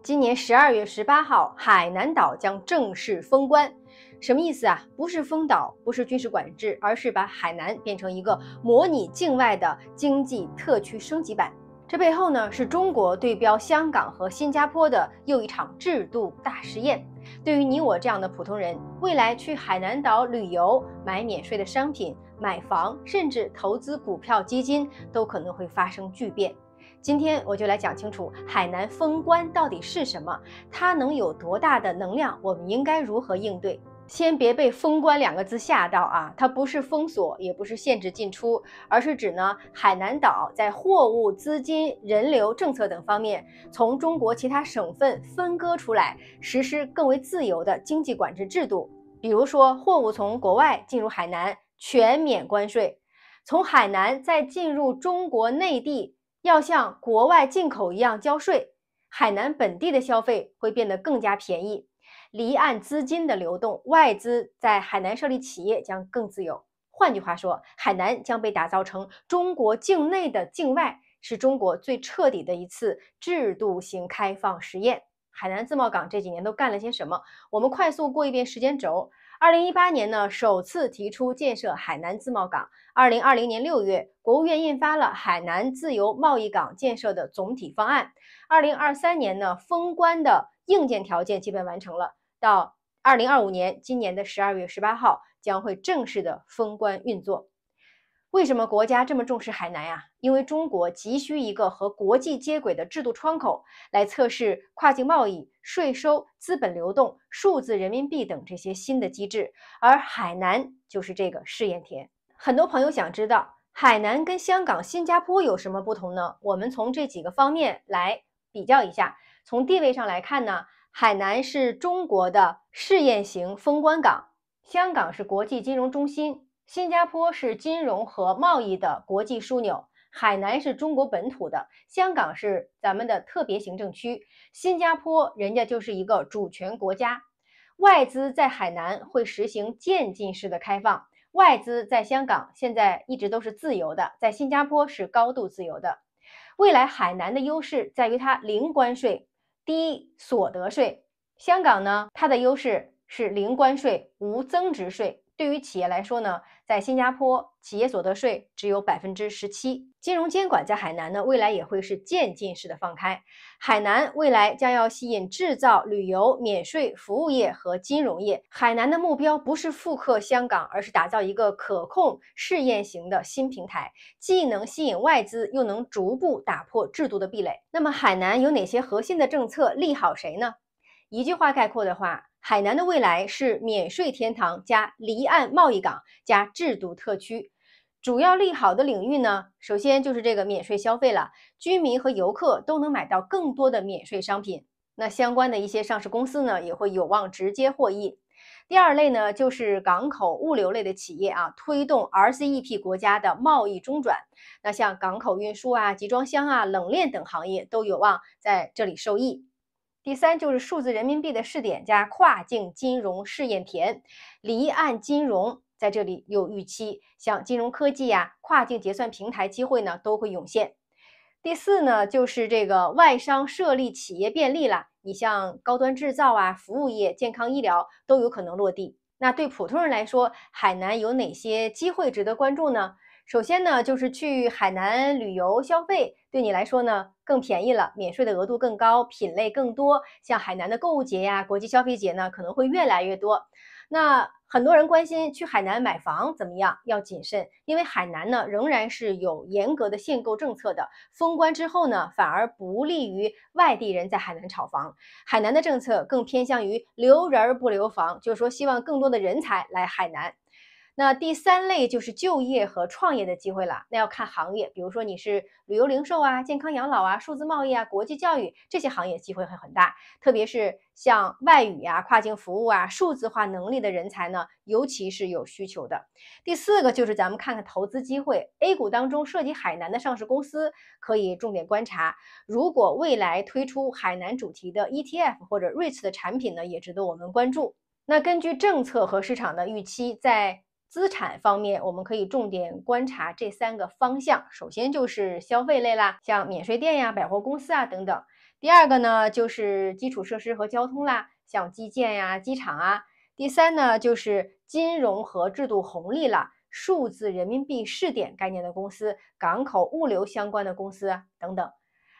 今年12月18号，海南岛将正式封关。什么意思啊？不是封岛，不是军事管制，而是把海南变成一个模拟境外的经济特区升级版。这背后呢，是中国对标香港和新加坡的又一场制度大实验。对于你我这样的普通人，未来去海南岛旅游、买免税的商品、买房，甚至投资股票基金，都可能会发生巨变。今天我就来讲清楚海南封关到底是什么，它能有多大的能量，我们应该如何应对。先别被封关两个字吓到啊，它不是封锁，也不是限制进出，而是指呢海南岛在货物、资金、人流、政策等方面从中国其他省份分割出来，实施更为自由的经济管制制度。比如说货物从国外进入海南全免关税，从海南再进入中国内地要像国外进口一样交税，海南本地的消费会变得更加便宜。离岸资金的流动，外资在海南设立企业将更自由。换句话说，海南将被打造成中国境内的境外，是中国最彻底的一次制度型开放实验。海南自贸港这几年都干了些什么？我们快速过一遍时间轴。2018年呢，首次提出建设海南自贸港。2020年6月，国务院印发了海南自由贸易港建设的总体方案。2023年呢，封关的硬件条件基本完成了。到2025年，今年的12月18号将会正式的封关运作。为什么国家这么重视海南呀？因为中国急需一个和国际接轨的制度窗口，来测试跨境贸易、税收、资本流动、数字人民币等这些新的机制，而海南就是这个试验田。很多朋友想知道，海南跟香港、新加坡有什么不同呢？我们从这几个方面来比较一下。从地位上来看呢，海南是中国的试验型封关港，香港是国际金融中心，新加坡是金融和贸易的国际枢纽，海南是中国本土的，香港是咱们的特别行政区，新加坡人家就是一个主权国家。外资在海南会实行渐进式的开放，外资在香港现在一直都是自由的，在新加坡是高度自由的。未来海南的优势在于它零关税、低所得税。香港呢，它的优势是零关税、无增值税。对于企业来说呢，在新加坡企业所得税只有17%。金融监管在海南呢，未来也会是渐进式的放开。海南未来将要吸引制造、旅游、免税服务业和金融业。海南的目标不是复刻香港，而是打造一个可控试验型的新平台，既能吸引外资，又能逐步打破制度的壁垒。那么海南有哪些核心的政策利好谁呢？一句话概括的话，海南的未来是免税天堂加离岸贸易港加制度特区。主要利好的领域呢，首先就是这个免税消费了，居民和游客都能买到更多的免税商品。那相关的一些上市公司呢，也会有望直接获益。第二类呢，就是港口物流类的企业啊，推动 RCEP 国家的贸易中转。那像港口运输啊、集装箱啊、冷链等行业都有望在这里受益。第三就是数字人民币的试点加跨境金融试验田，离岸金融在这里有预期，像金融科技呀、跨境结算平台机会呢都会涌现。第四呢，就是这个外商设立企业便利了，你像高端制造啊、服务业、健康医疗都有可能落地。那对普通人来说，海南有哪些机会值得关注呢？首先呢，就是去海南旅游消费，对你来说呢更便宜了，免税的额度更高，品类更多，像海南的购物节呀、国际消费节呢可能会越来越多。那很多人关心去海南买房怎么样？要谨慎，因为海南呢仍然是有严格的限购政策的。封关之后呢，反而不利于外地人在海南炒房。海南的政策更偏向于留人不留房，就是说希望更多的人才来海南。那第三类就是就业和创业的机会了，那要看行业，比如说你是旅游零售啊、健康养老啊、数字贸易啊、国际教育，这些行业机会会很大，特别是像外语啊、跨境服务啊、数字化能力的人才呢，尤其是有需求的。第四个就是咱们看看投资机会 ，A 股当中涉及海南的上市公司可以重点观察，如果未来推出海南主题的 ETF 或者 REITs 的产品呢，也值得我们关注。那根据政策和市场的预期，在资产方面，我们可以重点观察这3个方向。首先就是消费类啦，像免税店呀、百货公司啊等等。第二个呢，就是基础设施和交通啦，像基建呀、机场啊。第三呢，就是金融和制度红利啦，数字人民币试点概念的公司、港口物流相关的公司啊等等。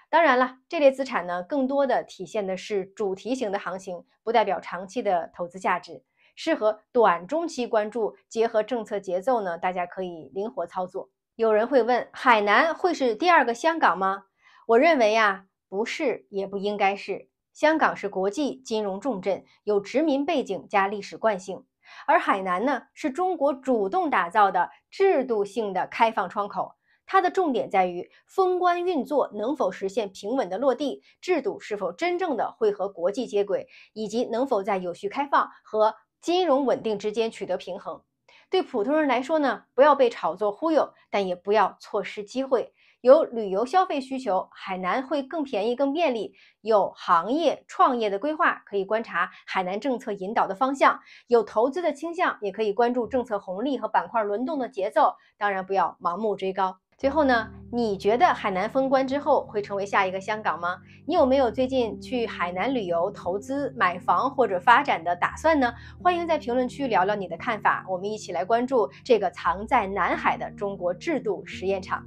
当然了，这类资产呢，更多的体现的是主题型的行情，不代表长期的投资价值，适合短中期关注，结合政策节奏呢，大家可以灵活操作。有人会问，海南会是第二个香港吗？我认为呀，不是，也不应该是。香港是国际金融重镇，有殖民背景加历史惯性，而海南呢，是中国主动打造的制度性的开放窗口。它的重点在于封关运作能否实现平稳的落地，制度是否真正的会和国际接轨，以及能否在有序开放和金融稳定之间取得平衡。对普通人来说呢，不要被炒作忽悠，但也不要错失机会。有旅游消费需求，海南会更便宜、更便利；有行业创业的规划，可以观察海南政策引导的方向；有投资的倾向，也可以关注政策红利和板块轮动的节奏。当然，不要盲目追高。最后呢，你觉得海南封关之后会成为下一个香港吗？你有没有最近去海南旅游、投资、买房或者发展的打算呢？欢迎在评论区聊聊你的看法，我们一起来关注这个藏在南海的中国制度实验场。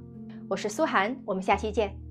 我是苏涵，我们下期见。